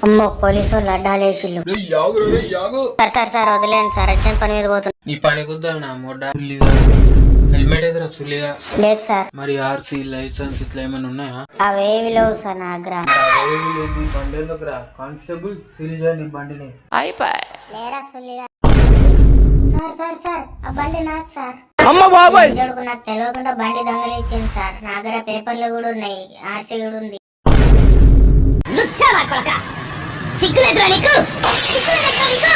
అమ్మో పోలీసు వాళ్ళు అడ్డాలేసిళ్ళు. సార్ వదిలేండి సార్, అర్జెంట్ పని మీద పోతున్నా. నీ పని కుద్దా నా మొడ్డ హెల్మెట్ ఎదురా సుల్లిగా? లేదు సార్. మరి ఆర్సీ లైసెన్స్ ఇట్లా ఏమైనా ఉన్నాయా? అవేవి లేవు సార్ నా దగ్గర. బండిరా కానిస్టేబుల్ సీల్ చేయని బండిని. లేరా సుల్లిగా? సార్ ఆ బండి నాది సార్. జడుకు నాకు తెలియకుండా బండి దొంగలించింది సార్. నా దగ్గర పేపర్లు కూడా ఉన్నాయి, ఆర్సీ కూడా ఉంది. సిగ్గులేదురా నీకు? సిగ్గులేదురా నీకు?